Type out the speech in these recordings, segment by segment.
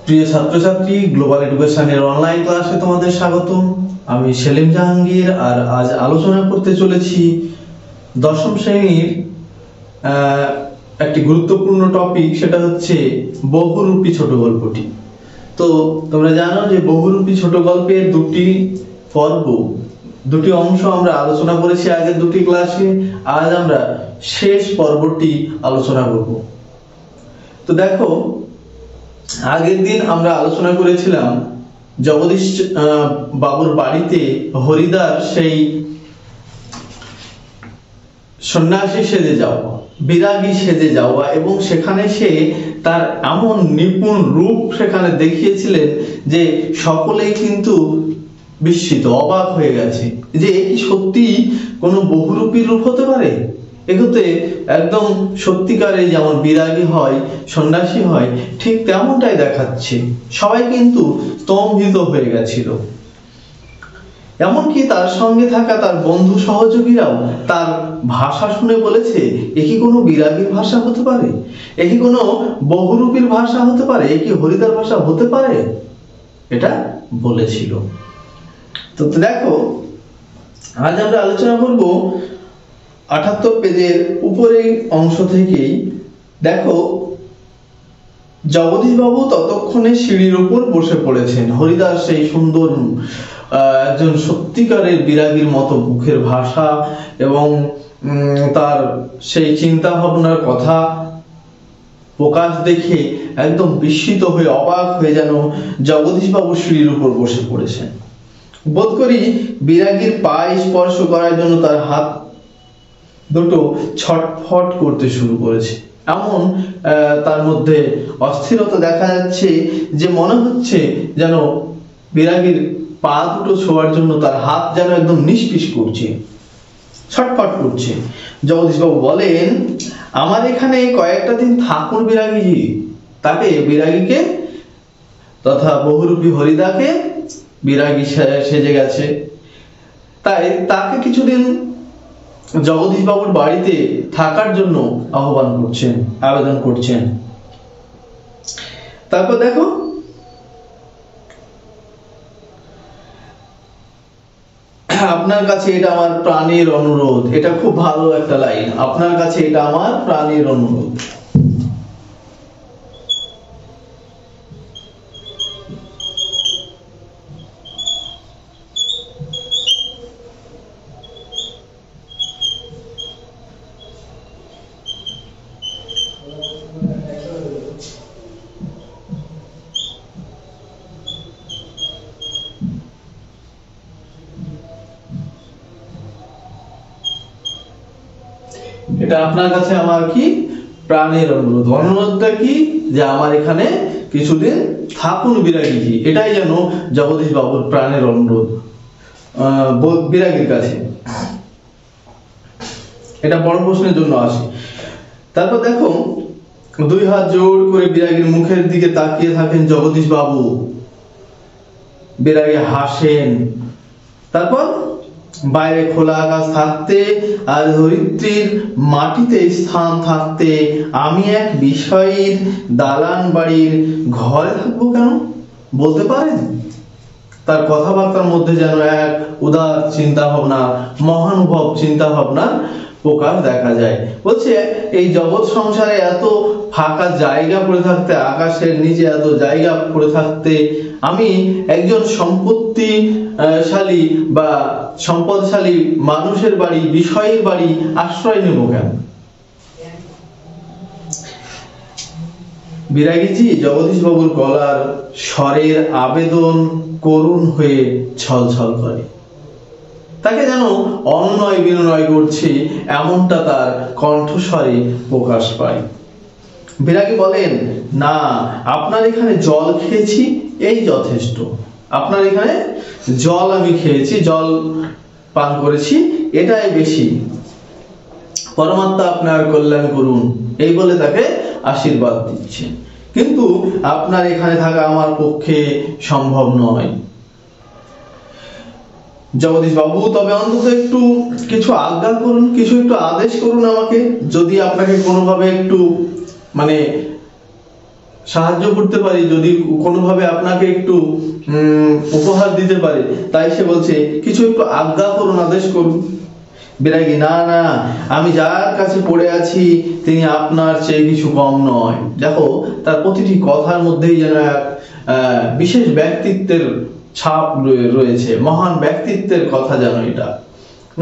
প্রিয় ছাত্রছাত্রী, গ্লোবাল এডুকেশনের অনলাইন ক্লাসে তোমাদের স্বাগতম। আমি সেলিম জাহাঙ্গীর, আর আজ আলোচনা করতে চলেছি দশম শ্রেণীর একটি গুরুত্বপূর্ণ টপিক, সেটা হচ্ছে বহুরূপী ছোট গল্পটি। তো তোমরা জানো যে বহুরূপী ছোট গল্পের দুটি অংশ আমরা আলোচনা করেছি আগের দুটি ক্লাসে। আজ আমরা শেষ পর্বটি আলোচনা করব। তো দেখো, আগের দিন আমরা আলোচনা করেছিলাম জগদীশ বাবুর বাড়িতে হরিদার সেই সন্ন্যাসী সেজে যাওয়া, বিরাগী সেজে যাওয়া, এবং সেখানে সে তার এমন নিপুণ রূপ সেখানে দেখিয়েছিলেন যে সকলেই কিন্তু বিস্মিত, অবাক হয়ে গেছে যে এ কি সত্যি কোনো বহুরূপী রূপ হতে পারে। এগুলোতে একদম সত্যিকারে যেমন বিরাগী হয়, সন্ন্যাসী হয়, ঠিক তেমনটাই দেখাচ্ছে। সবাই কিন্তু স্তম্ভিত হয়ে গেছিল। এমনকি তার সঙ্গে থাকা তার বন্ধু সহযোগীরাও তার ভাষা শুনে বলেছে, এ কি কোনো বিরাগীর ভাষা হতে পারে, এ কি কোনো বহুরূপীর ভাষা হতে পারে, এ কি হরিদার ভাষা হতে পারে, এটা বলেছিল। তো দেখো, আজ আমরা আলোচনা করব ৭৮ পেজের উপরের অংশ থেকেই। দেখো, জগদীশ বাবু ততক্ষণে সিঁড়ির উপর বসে পড়েছেন। হরিদাস সেই সুন্দর একজন সত্যিকারের বিরাগীর মতো মুখের ভাষা এবং তার সেই চিন্তা ভাবনার কথা প্রকাশ দেখে একদম বিস্মিত হয়ে, অবাক হয়ে যেন জগদীশ বাবু সিঁড়ির উপর বসে পড়েছেন। বোধ করি বিরাগীর পায়ে স্পর্শ করার জন্য তার হাত দুটো ছটফট করতে শুরু করেছে। এমন তার মধ্যে অস্থিরতা দেখা যাচ্ছে যে মনে হচ্ছে যেন বিরাগীর পা দুটো ছোঁয়ার জন্য তার হাত যেন একদম নিষ্পিস করছে, ছটফট করছে। জগদীশবাবু বলেন, আমার এখানে কয়েকটা দিন থাকুন বিরাগীজি। তাকে, বিরাগীকে তথা বহুরূপী হরিদাকে, বিরাগী সেজে গেছে, তাই তাকে কিছুদিন জগদীশ বাবুর বাড়িতে থাকার জন্য আবেদন করছেন। তারপর দেখো, আপনার কাছে এটা আমার প্রাণের অনুরোধ। এটা খুব ভালো একটা লাইন, আপনার কাছে এটা আমার প্রাণের অনুরোধ। এটা আপনার কাছে আমার কি প্রাণের অনুরোধ। অনুরোধটা কি? যে আমার এখানে কিছুদিন থাকুন বিরাগীজি। এটাই যেন জগদীশ বাবুর প্রাণের অনুরোধ বিরাগীর কাছে। এটা বড় প্রশ্নের জন্য আসে। তারপর দেখো, দুই হাত জোড় করে বিরাগীর মুখের দিকে তাকিয়ে থাকেন জগদীশ বাবু। বিরাগী হাসেন। তারপর বাইরে খোলা আকাশ থাকতে আর ধরিত্রীর মাটিতে স্থান থাকতে আমি এক বিষয়ের দালান বাড়ির ঘরে থাকবো কেন, বলতে পারেন? তার কথাবার্তার মধ্যে যেন এক উদার চিন্তা ভাবনা, মহানুভব চিন্তা ভাবনার প্রকাশ দেখা যায়। বলছে, এই জগৎ সংসারে এত ফাঁকা জায়গা পড়ে থাকতে, আকাশের নিচে এত জায়গা পড়ে থাকতে, আমি একজন সম্পদশালী মানুষের বাড়ি, বিষয়ের বাড়ি আশ্রয় নেব কেন? বিরাগীজি, জগদীশ বাবুর গলার স্বরের আবেদন করুণ হয়ে ছলছল করে। তাকে যেন অন্যয় বিনয় করছে, এমনটা তার কণ্ঠস্বরে প্রকাশ পায়। বিরাগী বলেন, না, আপনার এখানে জল খেয়েছি, এই যথেষ্ট। আপনার এখানে জল আমি খেয়েছি, জল পান করেছি, এটাই বেশি। পরমাত্মা আপনার কল্যাণ করুন, এই বলে তাকে আশীর্বাদ দিচ্ছে। কিন্তু আপনার এখানে থাকা আমার পক্ষে সম্ভব নয়। জগদীশ বাবু, তবে অন্তত একটু কিছু আজ্ঞা করুন, কিছু একটু আদেশ করুন আমাকে। যদি আপনাকে কোনোভাবে একটু সাহায্য করতে পারি, যদি কোনোভাবে আপনাকে একটু উপহার দিতে পারি, তাই সে বলছে কিছু একটু আজ্ঞা করুন, আদেশ করুন। বিরাগী, না না, আমি যার কাছে পড়ে আছি তিনি আপনার চেয়ে কিছু কম নয়। দেখো তার প্রতিটি কথার মধ্যেই যেন এক বিশেষ ব্যক্তিত্বের ছাপ রয়েছে, মহান ব্যক্তিত্বের কথা যেন এটা,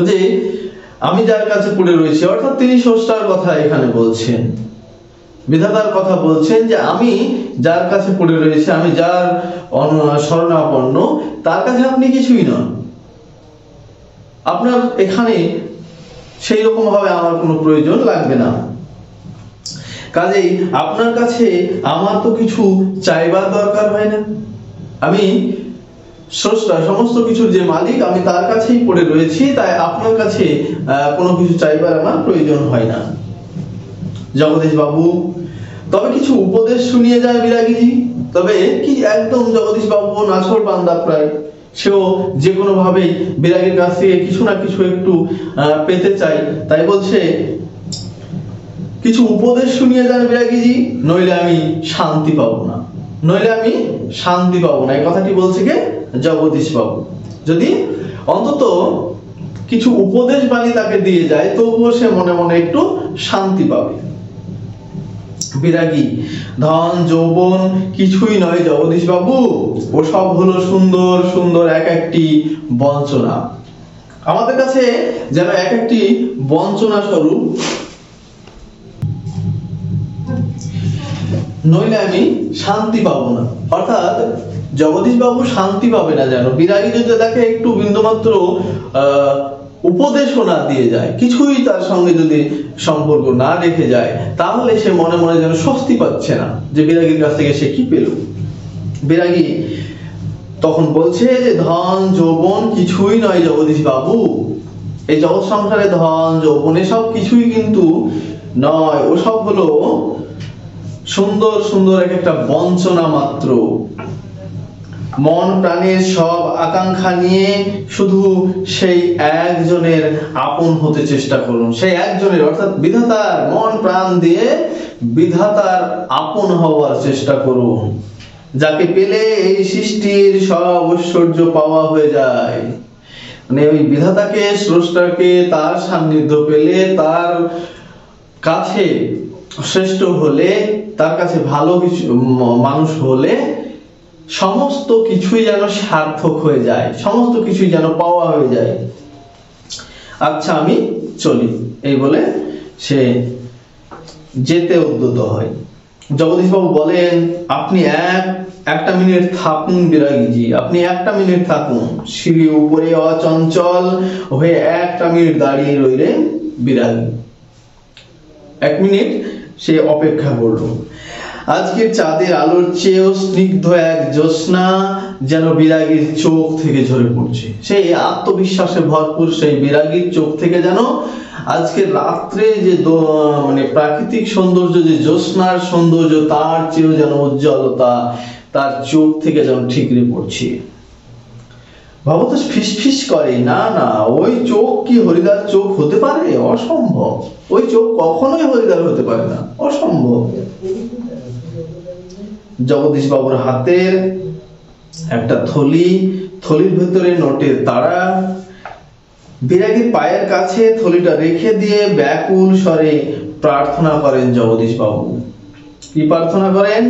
যে আমি যার কাছে পড়ে রয়েছি, অর্থাৎ তিনি স্রষ্টার কথা এখানে বলছেন, বিধাতার কথা বলছেন, যে আমি যার কাছে পড়ে রয়েছি, আমি যার শরণাপন্ন, তার কাছে আপনি কিছুই নন। আপনার এখানে সেই রকম ভাবে আমার কোনো প্রয়োজন লাগবে না, কাজেই আপনার কাছে আমার তো কিছু চাইবার দরকার হয় না। আমি স্রষ্টা, সমস্ত কিছুর যে মালিক, আমি তার কাছেই পড়ে রয়েছি, তাই আপনার কাছে কোনো কিছু চাইবার আমার প্রয়োজন হয় না। জগদীশ বাবু তবে কিছু উপদেশ শুনিয়ে যায় বিরাগীজি। তবে কি একদম জগদীশ বাবু নাছোড় বান্দা প্রায়, সেও যে কোনো ভাবেই বিরাগীর কাছ থেকে কিছু না কিছু একটু পেতে চাই, তাই বলছে কিছু উপদেশ শুনিয়ে যান বিরাগীজি, নইলে আমি শান্তি পাবো না, নইলে আমি শান্তি পাবো না। এই কথাটি বলছে কে? জগদীশ বাবু। যদি অন্তত কিছু উপদেশ বাণী তাকে দিয়ে যায়, তবুও সে মনে মনে একটু শান্তি পাবে। বিরাগী, ধন যৌবন কিছুই নয় জগদীশ বাবু, ওসব হলো সুন্দর সুন্দর এক একটি বঞ্চনা। আমাদের কাছে যেন এক একটি বঞ্চনা স্বরূপ, নইলে আমি শান্তি পাবো না। অর্থাৎ জগদীশ বাবু শান্তি পাবে না যেন। বিরাগী যদি তাকে একটু বিন্দুমাত্র উপদেশও না দিয়ে যায়, কিছুই তার সঙ্গে যদি সম্পর্ক না রেখে যায়, তাহলে সে মনে মনে যেন স্বস্তি পাচ্ছে না, যে বিরাগীর কাছ থেকে সে কি পেল। বিরাগী তখন বলছে যে ধন যৌবন কিছুই নয় জগদীশ বাবু, এই জগৎ সংসারে ধন যৌবন এসব কিছুই কিন্তু নয়, ওসব হলো সুন্দর সুন্দর এক একটা বঞ্চনা মাত্র। মন প্রাণের সব আকাঙ্ক্ষা নিয়ে শুধু সেই একজনের আপন হতে চেষ্টা করুন, সেই একজনের অর্থাৎ বিধাতার, মন প্রাণ দিয়ে বিধাতার আপন হওয়ার চেষ্টা করুন, যাকে পেলে এই সৃষ্টির সব ঐশ্বর্য পাওয়া হয়ে যায়। মানে ওই বিধাতাকে, স্রষ্টাকে, তার সান্নিধ্য পেলে, তার কাছে শ্রেষ্ঠ হলে, তার কাছে ভালো কিছু মানুষ হলে সমস্ত কিছুই যেন সার্থক হয়ে যায়, সমস্ত কিছুই যেন পাওয়া হয়ে যায়। আচ্ছা আমি চলি, এই বলে সে যেতে উদ্যত হয়। জগদীশ বাবু বলেন, আপনি একটা মিনিট থাকুন বিরাগীজি, আপনি একটা মিনিট থাকুন। সিঁড়ি উপরে অচঞ্চল হয়ে একটা মিনিট দাঁড়িয়ে রইলেন বিরাগী। এক মিনিট সে অপেক্ষা করলো। আজকের চাঁদের আলোর চেয়েও স্নিগ্ধ এক জ্যোৎস্না যেন বিরাগীর চোখ থেকে ঝরে পড়ছে। সেই আত্মবিশ্বাসে ভরপুর সেই বিরাগীর চোখ থেকে যেন আজকের রাত্রে যে মানে প্রাকৃতিক সৌন্দর্য, যে জ্যোৎস্নার সৌন্দর্য, তার চেয়েও যেন উজ্জ্বলতা তার চোখ থেকে যেন ঠিকরে পড়ছে। বাবু তো ফিসফিস করে, না না, ওই চোখ কি হরিদার চোখ হতে পারে? অসম্ভব, ওই চোখ কখনোই হরিদার হতে পারে না, অসম্ভব। জগদীশ বাবুর হাতের একটা থলি, থলির ভিতরে নোটের তাড়া। বিরাগীর পায়ের কাছে থলিটা রেখে দিয়ে ব্যাকুল স্বরে প্রার্থনা করেন জগদীশ বাবু। কি প্রার্থনা করেন?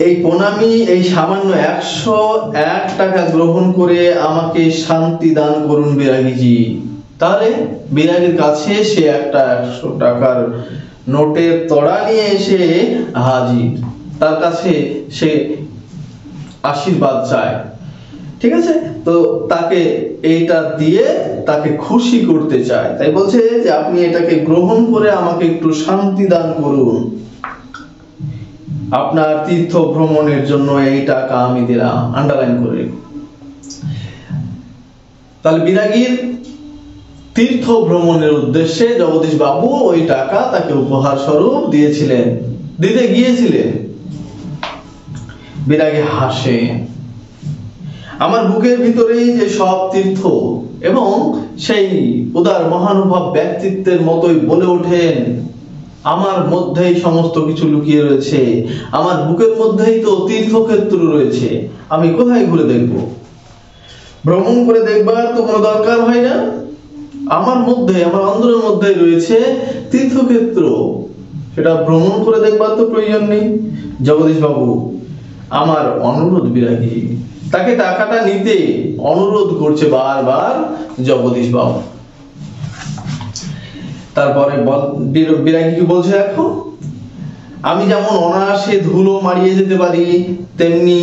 এই প্রণামী, এই সামান্য 101 টাকা গ্রহণ করে আমাকে শান্তি দান করুন বিরাগীজি। তাহলে বিরাগীর কাছে সে একটা 100 টাকার নোটের তড়া নিয়ে এসে হাজির, তার কাছে সে আশীর্বাদ চায়। ঠিক আছে, তো তাকে এইটা দিয়ে তাকে খুশি করতে চায়, তাই বলছে যে আপনি এটাকে গ্রহণ করে আমাকে একটু শান্তি দান করুন। আপনার তীর্থ ভ্রমণের জন্য এই টাকা আমি দিলাম, আন্ডারলাইন করে। তাহলে বিরাগীর তীর্থ ভ্রমণের উদ্দেশ্যে জগদীশ বাবু ওই টাকা তাকে উপহার স্বরূপ দিয়েছিলেন, দিতে গিয়েছিলেন। বিরাগী হাসে। আমার বুকের ভিতরেই যে সব তীর্থ, এবং সেই উদার মহানুভব ব্যক্তিত্বের মতোই বলে ওঠেন, আমার মধ্যেই সমস্ত কিছু লুকিয়ে রয়েছে, আমার বুকের মধ্যেই তো তীর্থক্ষেত্র রয়েছে, আমি কোথায় ঘুরে দেখব? ভ্রমণ করে দেখবার তো কোনো দরকার হয় না, আমার মধ্যে, আমার অন্তরের মধ্যে রয়েছে তীর্থক্ষেত্র, সেটা ভ্রমণ করে দেখবার তো প্রয়োজন নেই। জগদীশ বাবু আমার অনুরোধ বিরাগী, তাকে টাকাটা নিতে অনুরোধ করছে বারবার জগদীশ বাবু। তারপরে বিরাগী কি বলছে দেখো, আমি যেমন অনায়াসে ধুলো মারিয়ে যেতে পারি, তেমনি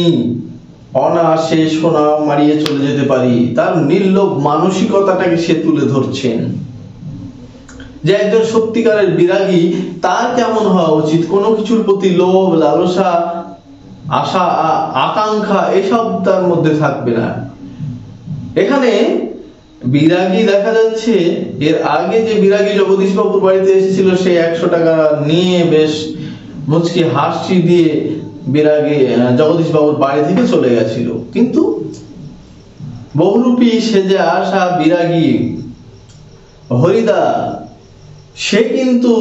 অনায়াসে সোনা মারিয়ে চলে যেতে পারি। তার নির্লোভ মানসিকতাটাকে সে তুলে ধরছেন যে একজন সত্যিকারের বিরাগী তার কেমন হওয়া উচিত, কোনো কিছুর প্রতি লোভ, লালসা, আশা, আকাঙ্ক্ষা এসব তার মধ্যে থাকবে না। এখানে বিরাগী দেখা যাচ্ছে, এর আগে যে বিরাগী জগদীশ বাবুর বাড়িতে এসেছিল সে 100 টাকা নিয়ে বেশ মুচকি হাসি দিয়ে বিরাগী জগদীশ বাবুর বাড়ি থেকে চলে গেছিল। কিন্তু বহুরূপী সেজে আসা বিরাগী হরিদা, সে কিন্তু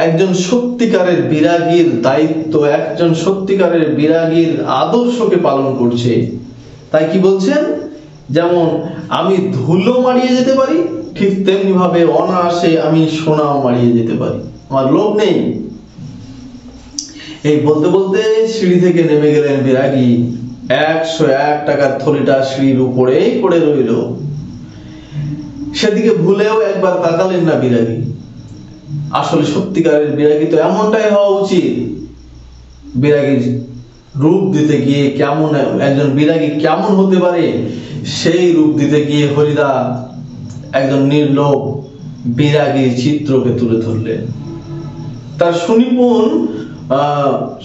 একজন সত্যিকারের বিরাগীর দায়িত্ব, একজন সত্যিকারের বিরাগীর আদর্শকে পালন করছে। তাই কি বলছেন, যেমন আমি ধুলো মারিয়ে যেতে পারি, ঠিক তেমনি ভাবে অনায়াসে আমি সোনাও মারিয়ে যেতে পারি, আমার লোভ নেই। এই বলতে বলতে সিঁড়ি থেকে নেমে গেলেন বিরাগী। 101 টাকার থলিটা সিঁড়ির উপরেই পড়ে রইল। সেদিকে ভুলেও একবার তাকালেন না বিরাগী। আসলে সত্যিকারের বিরাগী তো এমনটাই হওয়া উচিত। বিরাগীর রূপ দিতে গিয়ে কেমন একজন বিরাগী কেমন হতে পারে, সেই রূপ দিতে গিয়ে হরিদা একজন নির্লোভ বিরাগীর চিত্রকে তুলে ধরলেন। তার সুনিপুণ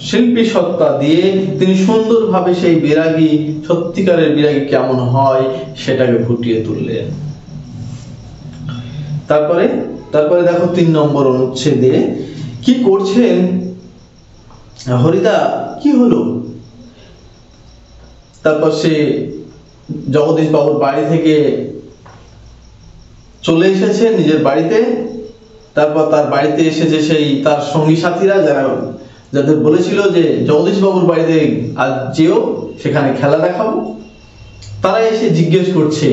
শিল্পী সত্তা দিয়ে তিনি সুন্দরভাবে সেই বিরাগী, সত্যিকারের বিরাগী কেমন হয় সেটাকে ফুটিয়ে তুললেন। তারপরে দেখো 3 নম্বর অনুচ্ছেদে কি করছেন হরিদা, কি হলো? তারপর সে জগদীশ বাবুর বাড়ি থেকে চলে এসেছে নিজের বাড়িতে। তারপর তার বাড়িতে এসেছে সেই তার সঙ্গী সাথীরা, যাদের বলেছিল যে জগদীশ বাবুর বাড়িতে আজ যেও, সেখানে খেলা দেখাবো। তারা এসে জিজ্ঞেস করছে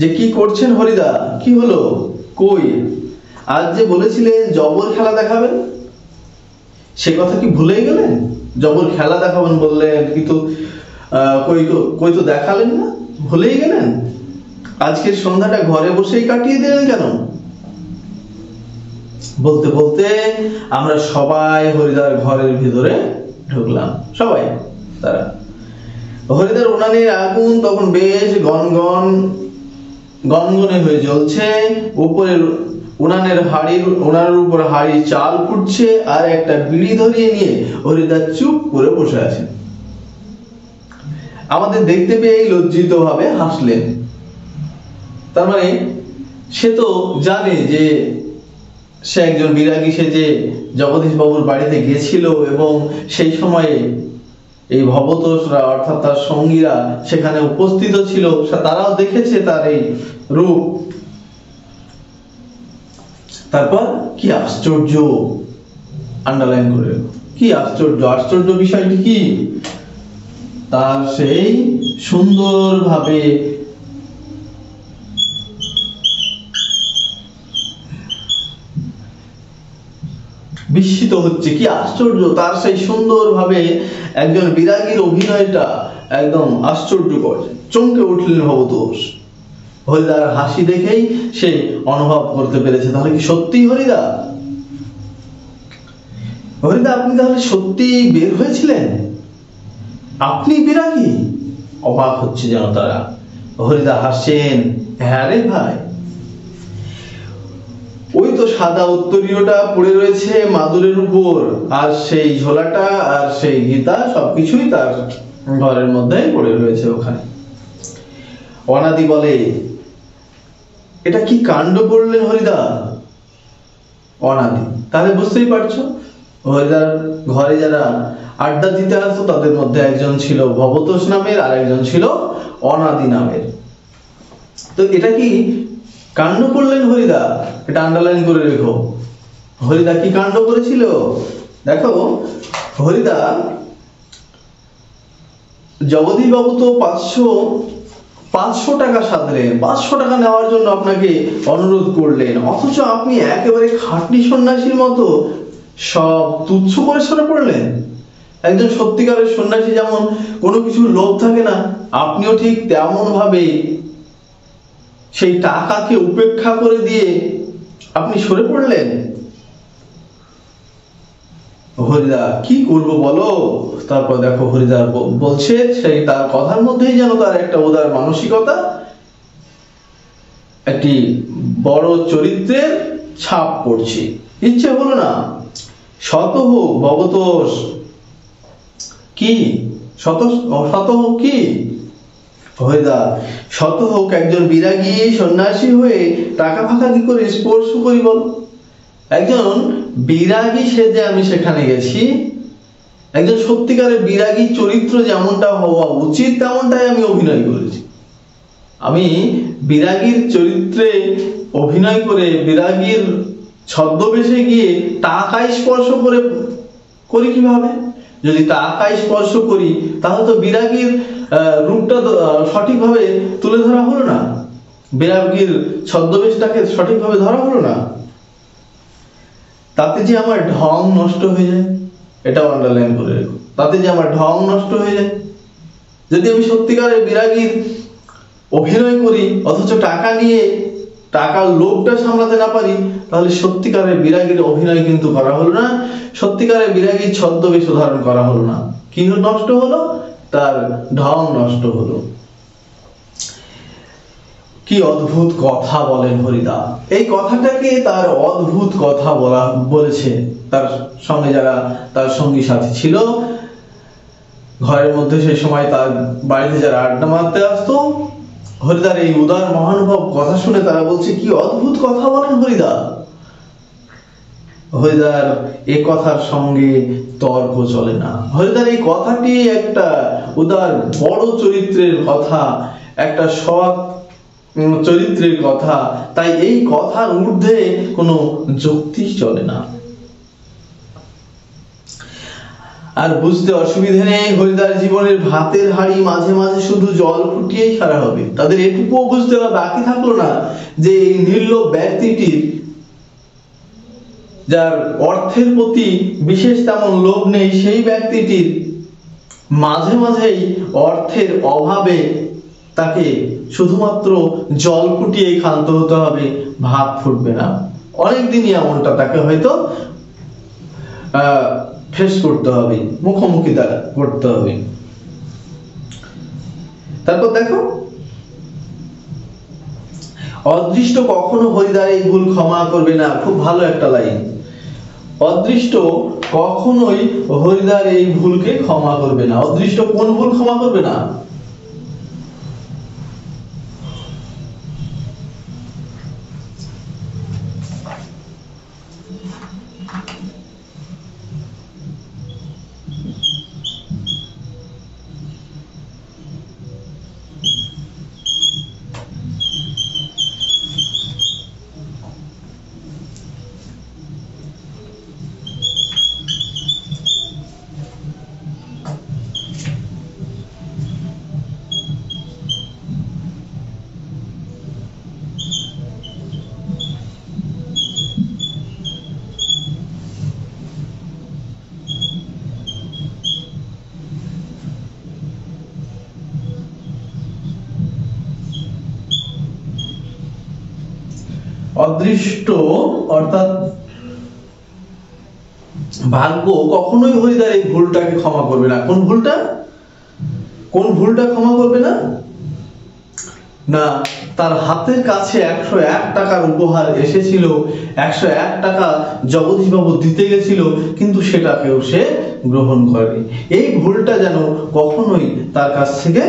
যে কি করছেন হরিদা, কি হলো, কই আজ যে বলেছিলেন জবর খেলা দেখাবেন, সে কথা কি ভুলেই গেলেন? জবর খেলা দেখাবেন বললেন, কিন্তু কই তো দেখালেন না, ভুলেই গেলেন? আজকের সন্ধ্যাটা ঘরে বসেই কাটিয়ে দিলেন কেন? বলতে বলতে আমরা সবাই হরিদার ঘরের ভিতরে ঢুকলাম। সবাই, তারা হরিদার উনানের আগুন তখন বেশ গনগনে হয়ে জ্বলছে। উপরের উনানের উপর হাড়ি চাল ফুটছে, আর একটা বিড়ি ধরিয়ে নিয়ে হরিদা চুপ করে বসে আছেন। আমাদের দেখতে পেয়ে লজ্জিত ভাবে হাসলেন। তার মানে সে তো জানে যে সে একজন বিরাগী, সে যে জগদীশ বাবুর বাড়িতে গিয়েছিল এবং সেই সময়ে এই ভবতোষরা অর্থাৎ তার সঙ্গীরা সেখানে উপস্থিত ছিল, তারাও দেখেছে তার এই রূপ। তারপর কি আশ্চর্য, আন্ডারলাইন করে, কি আশ্চর্য বিষয়টি কি? তার সেই সুন্দরভাবে বিস্মিত হচ্ছে, কি আশ্চর্য, তার সেই সুন্দরভাবে একজন বিরাগীর অভিনয়টা একদম আশ্চর্যকর। চমকে উঠলেন ভবতোষ। হরিদার হাসি দেখেই সে অনুভব করতে পেরেছে, তাহলে কি সত্যি হরিদা আপনি তাহলে সত্যি বের হয়েছিলেন, আপনি বিরাগী? অবাক হচ্ছে যেন তারা। হরিদা হাসছেন, হ্যাঁ রে ভাই, ওই তো সাদা উত্তরীয়টা পড়ে রয়েছে মাদুরের উপর, আর সেই ঝোলাটা আর সেই গীতা সবকিছুই তার ঘরের মধ্যে পড়ে রয়েছে ওখানে। অনাদি বলে, এটা কি কাণ্ড করলেন হরিদা? অনাদি, তাহলে বুঝতেই পারছো হরিদার ঘরে যারা আড্ডা দিতে আসতো তাদের মধ্যে একজন ছিল ভবতোষ নামের, আর একজন ছিল অনাদি নামের। তো এটা কি কাণ্ড করলেন হরিদা? এটা আন্ডারলাইন করে রেখো। হরিদা কি কাণ্ড করেছিল দেখো। হরিদা জগদীশ বাবু তো 500 টাকা সাধলেন, 500 টাকা নেওয়ার জন্য আপনাকে অনুরোধ করলেন, অথচ আপনি একেবারে খাঁটি সন্ন্যাসীর মতো সব তুচ্ছ করে সরে পড়লেন। একজন সত্যিকারের সন্ন্যাসী যেমন কোনো কিছু লোভ থাকে না, আপনিও ঠিক তেমন ভাবে সেই টাকাকে উপেক্ষা করে দিয়ে আপনি সরে পড়লেন। হরিদা কি করবো বলো। তারপর দেখো হরিদা বলছে, সেই তার কথার মধ্যেই যেন তার একটা উদার মানসিকতা, একটি বড় চরিত্রের ছাপ পড়ছে। ইচ্ছে হলো না শত হোক ভগত কি শত হোক কি হরিদা, শত হোক একজন বিরাগী সন্ন্যাসী হয়ে টাকা ফাঁকা কি করে স্পর্শ করি বল। একজন বিরাগী সেজে আমি সেখানে গেছি, একজন সত্যিকারের বিরাগী চরিত্র যেমনটা হওয়া উচিত তেমনটাই আমি অভিনয় করেছি। আমি বিরাগীর চরিত্রে অভিনয় করে বিরাগীর ছদ্মবেশে গিয়ে টাকায় স্পর্শ করি কিভাবে? যদি টাকায় স্পর্শ করি তাহলে তো বিরাগীর রূপটা সঠিকভাবে তুলে ধরা হলো না, বিরাগীর ছদ্মবেশটাকে সঠিকভাবে ধরা হলো না। তাতে যে আমার ঢং নষ্ট হয়ে যায়, এটা আন্ডারলাইন করে রেখো, তাতে যে আমার ঢং নষ্ট হয়ে যায়। যদি আমি সত্যিকারের বিরাগীর অভিনয় করি অথচ টাকা নিয়ে টাকার লোভটা সামলাতে না পারি, তাহলে সত্যিকারের বিরাগীর অভিনয় কিন্তু করা হলো না, সত্যিকারের বিরাগীর ছদ্মবেশ ধারণ করা হলো না। কি নষ্ট হলো? তার ঢং নষ্ট হলো। কি অদ্ভুত কথা বলেন হরিদা। এই কথাটাকে তার অদ্ভুত কথা বলেছে তার সঙ্গে যারা তার সঙ্গী সাথী ছিল, ঘরের মধ্যে সেই সময় তার বাড়িতে যারা আড্ডা মারতে আসতো, হরিদার এই উদার মহানুভব কথা শুনে তারা বলছে কি অদ্ভুত কথা বলেন হরিদা। হরিদার এ কথার সঙ্গে তর্ক চলে না। হরিদার এই কথাটি একটা উদার বড় চরিত্রের কথা, একটা সৎ চরিত্রের কথা, তাই এই কথার ঊর্ধ্বে কোনো যুক্তি চলে না। আর বুঝতে অসুবিধা নেই, হরিদার জীবনের ভাতের হাড়ি মাঝে মাঝে শুধু জল ফুটিয়েই সারা হবে। তাদের এটুকুও বুঝতে বাকি থাকলো না যে এই নির্লোভ ব্যক্তিটির, যার অর্থের প্রতি বিশেষ তেমন লোভ নেই, সেই ব্যক্তিটির মাঝে মাঝেই অর্থের অভাবে তাকে শুধুমাত্র জল ফুটিয়ে ক্ষান্ত হতে হবে, ভাত ফুটবে না। অনেকদিনই এমনটা তাকে হয়তো ফেস করতে হবে, মুখোমুখি করতে হবে। তারপর দেখো, অদৃষ্ট কখনো হরিদার এই ভুল ক্ষমা করবে না। খুব ভালো একটা লাইন। অদৃষ্ট কখনোই হরিদার এই ভুলকে ক্ষমা করবে না। অদৃষ্ট কোন ভুল ক্ষমা করবে না? অদৃষ্ট অর্থাৎ ভাগ্য কখনোই হরিদার এই ভুলটাকে ক্ষমা করবে না। কোন ভুলটা ক্ষমা করবে না? না, তার হাতের কাছে 101 টাকার উপহার এসেছিল, 101 টাকা জগদীশ বাবু দিতে গেছিল, কিন্তু সেটাকেও সে গ্রহণ করেনি। এই ভুলটা যেন কখনোই তার কাছ থেকে,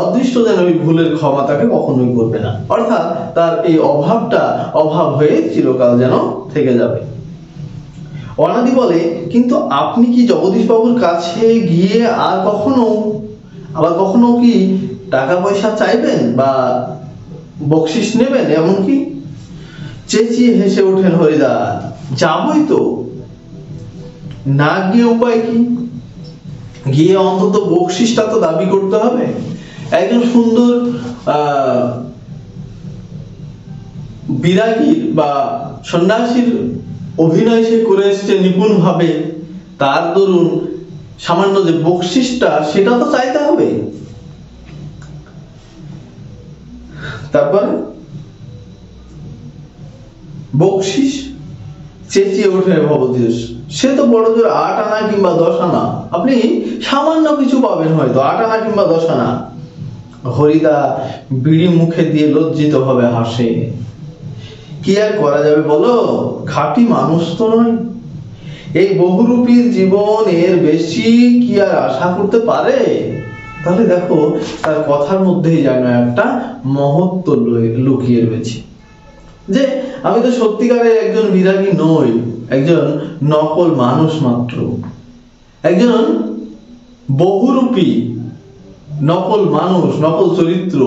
অদৃষ্ট যেন ওই ভুলের ক্ষমা তাকে কখনোই করবে না। অর্থাৎ তার এই অভাবটা অভাব হয়ে চিরকাল যেন থেকে যাবে। অনাদি বলে, কিন্তু আপনি কি জগদীশ বাবুর কাছে গিয়ে আবার কখনো কি টাকা পয়সা চাইবেন বা বকশিস নেবেন? এমনকি চেঁচিয়ে হেসে ওঠেন হরিদা। যাবই তো, না গিয়ে উপায় কি? গিয়ে অন্তত বকশিসটা তো দাবি করতে হবে। একজন সুন্দর বিরাগীর বা সন্ন্যাসীর অভিনয় সে করে এসছে নিপুণ ভাবে, তার দরুন সামান্য যে বকশিসটা সেটা তো চাইতে হবে। তারপর বকশিস চেঁচিয়ে ওঠে ভবতোষ, সে তো বড় জোর 8 আনা কিংবা 10 আনা, আপনি সামান্য কিছু পাবেন, হয়তো 8 আনা কিংবা 10 আনা। হরিদা বিড়ি মুখে দিয়ে লজ্জিত ভাবে হাসে। কি আর করা যাবে বলো, খাঁটি মানুষ তো নয়, এই বহুরূপীর জীবন এর বেশি কি আর আশা করতে পারে? তাহলে দেখো তার কথার মধ্যেই যেন একটা মহত্ব লুকিয়ে রয়েছে, যে আমি তো সত্যিকারের একজন বিরাগী নই, একজন নকল মানুষ মাত্র, একজন বহুরূপী নকল মানুষ, নকল চরিত্র।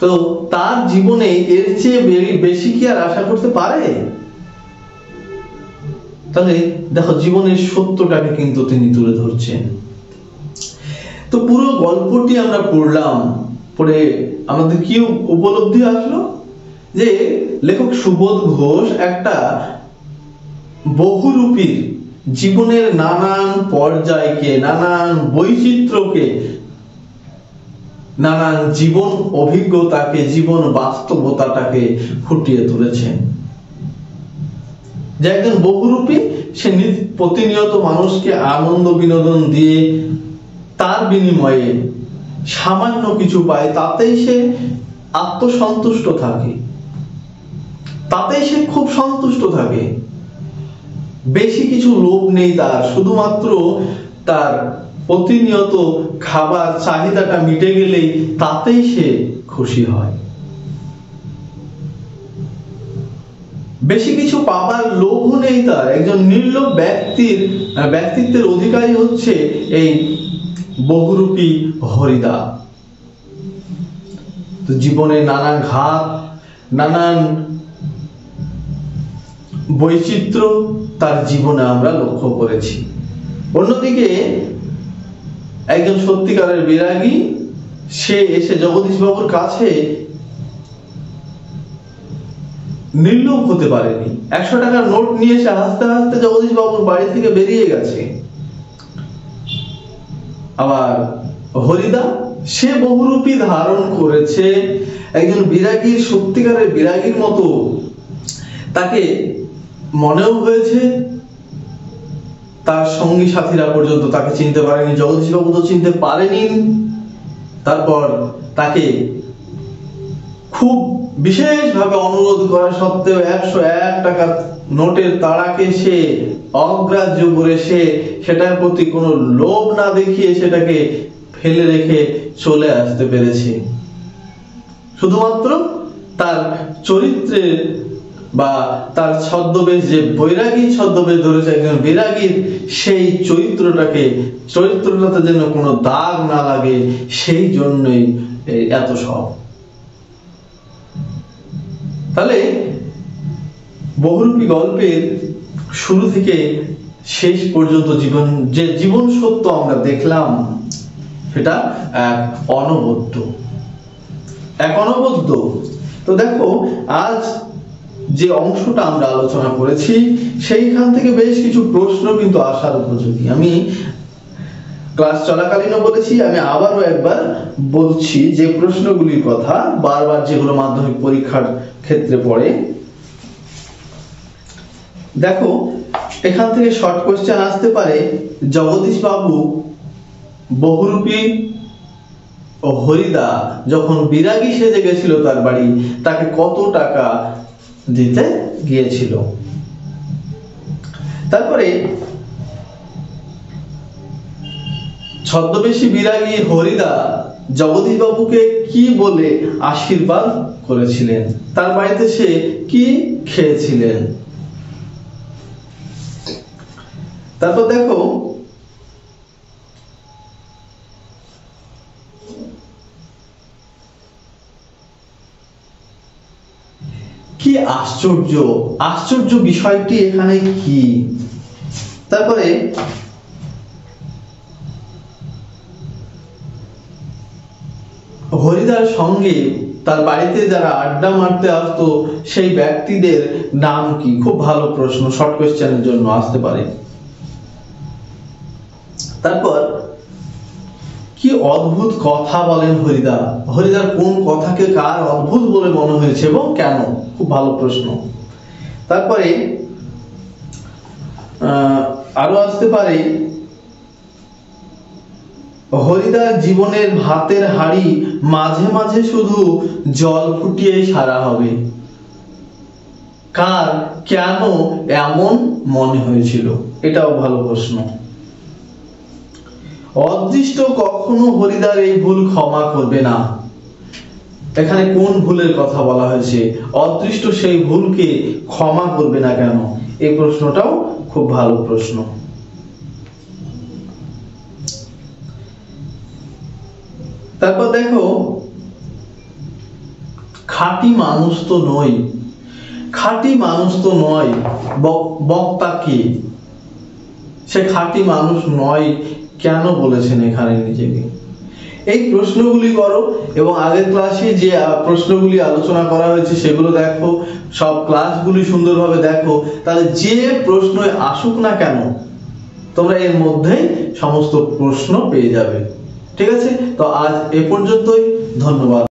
তো তার জীবনে এর চেয়ে বেশি কি আর আশা করতে পারে? তাহলে দেখো জীবনের সত্যটাকে কিন্তু তিনি তুলে ধরছেন। তো পুরো গল্পটি আমরা পড়লাম, পড়ে আমাদের কি উপলব্ধি আসলো? যে লেখক সুবোধ ঘোষ একটা বহুরূপীর জীবনের নানান পর্যায়কে, নানান বৈচিত্র্যকে, নানান জীবন অভিজ্ঞতাকে, জীবন বাস্তবতাটাকে ফুটিয়ে তুলেছেন। যে একজন বহুরূপী, সে প্রতিনিয়ত মানুষকে আনন্দ বিনোদন দিয়ে তার বিনিময়ে সামান্য কিছু পায়, তাতেই সে আত্মসন্তুষ্ট থাকে, তাতেই সে খুব সন্তুষ্ট থাকে। বেশি কিছু লোভ নেই তার, শুধুমাত্র তার প্রতিনিয়ত খাবার চাহিদাটা মিটে গেলেই তাতেই সে খুশি হয়। বেশি কিছু পাবার লোভ নেই তার। একজন নির্লোভ ব্যক্তিত্বের অধিকারী হচ্ছে এই বহুরূপী হরিদা। তো জীবনে নানান ঘাত, নানান বৈচিত্র্য তার জীবনে আমরা লক্ষ্য করেছি। অন্যদিকে একজন সত্যিকারের বিরাগী, সে এসে জগদীশ বাবুর কাছে নির্লোভ হতে পারেনি। 100 টাকার নোট নিয়ে এসে হাসতে হাসতে জগদীশ বাবুর বাড়ি থেকে বেরিয়ে গেছে। আবার হরিদা, সে বহুরূপী ধারণ করেছে, একজন বিরাগীর, সত্যিকারের বিরাগীর মতো তাকে মনেও হয়েছে। তার সঙ্গী সাথীরা পর্যন্ত তাকে চিনতে পারেনি, জগদীশ বাবু তো চিনতে পারেনি। তারপর তাকে খুব বিশেষভাবে অনুরোধ করা সত্ত্বেও 101 টাকার নোটের তাড়াকে সে অগ্রাহ্য করে, সেটার প্রতি কোনো লোভ না দেখিয়ে সেটাকে ফেলে রেখে চলে আসতে পেরেছে। শুধুমাত্র তার চরিত্রের বা তার ছদ্মবেশ, যে বৈরাগী ছদ্মবেশ ধরেছে একজন বিরাগীর, সেই চরিত্রটাতে যেন কোনো দাগ না লাগে, সেই জন্যই এত সব। তাহলে বহুরূপী গল্পের শুরু থেকে শেষ পর্যন্ত যে জীবন সত্য আমরা দেখলাম, সেটা এক অনবদ্য। তো দেখো আজ যে অংশটা আমরা আলোচনা করেছি, সেইখান থেকে বেশ কিছু প্রশ্ন কিন্তু আসার উপযোগী। আমি ক্লাস চলাকালীনও বলেছি, আমি আবারও একবার বলছি যে প্রশ্নগুলির কথা, বারবার যেগুলো মাধ্যমিক পরীক্ষার ক্ষেত্রে পড়ে। দেখো এখান থেকে শর্ট কোশ্চেন আসতে পারে, জগদীশ বাবু বহুরূপী ও হরিদা যখন বিরাগী সেজে গেছিল তার বাড়ি, তাকে কত টাকা দিতে গিয়েছিল? তারপরে ছদ্মবেশী বিরাগী হরিদা জগদীশ বাবুকে কি বলে আশীর্বাদ করেছিলেন? তার বাড়িতে সে কি খেয়েছিলেন? তারপর দেখো কি আশ্চর্য, আশ্চর্য বিষয়টি এখানে কি? তারপরে হরিদার সঙ্গে তার বাড়িতে যারা আড্ডা মারতে আসতো সেই ব্যক্তিদের নাম কি? খুব ভালো প্রশ্ন, শর্ট কোশ্চেনের জন্য আসতে পারে। তারপর কি অদ্ভুত কথা বলেন হরিদা? হরিদার কোন কথাকে কার অদ্ভুত বলে মনে হয়েছে এবং কেন? খুব ভালো প্রশ্ন। তারপরে আরো আসতে পারে হরিদার জীবনের ভাতের হাঁড়ি মাঝে মাঝে শুধু জল ফুটিয়ে সারা হবে। কার কেন এমন মনে হয়েছিল? এটাও ভালো প্রশ্ন। অদৃষ্ট কখনো হরিদার এই ভুল ক্ষমা করবে না। এখানে কোন ভুলের কথা বলা হয়েছে? অদৃষ্ট সেই ভুলকে ক্ষমা করবে না কেন? এই প্রশ্নটাও খুব ভালো প্রশ্ন। তারপর দেখো, খাঁটি মানুষ তো নই। খাঁটি মানুষ তো নয়, বক্তা কে? সে খাঁটি মানুষ নয় কেন বলেছেন এখানে নিজেকে? এই প্রশ্নগুলি করো এবং আগের ক্লাসে যে প্রশ্নগুলি আলোচনা করা হয়েছে সেগুলো দেখো, সব ক্লাসগুলি সুন্দরভাবে দেখো, তাহলে যে প্রশ্ন আসুক না কেন তোমরা এর মধ্যেই সমস্ত প্রশ্ন পেয়ে যাবে। ঠিক আছে? তো আজ এ পর্যন্তই, ধন্যবাদ।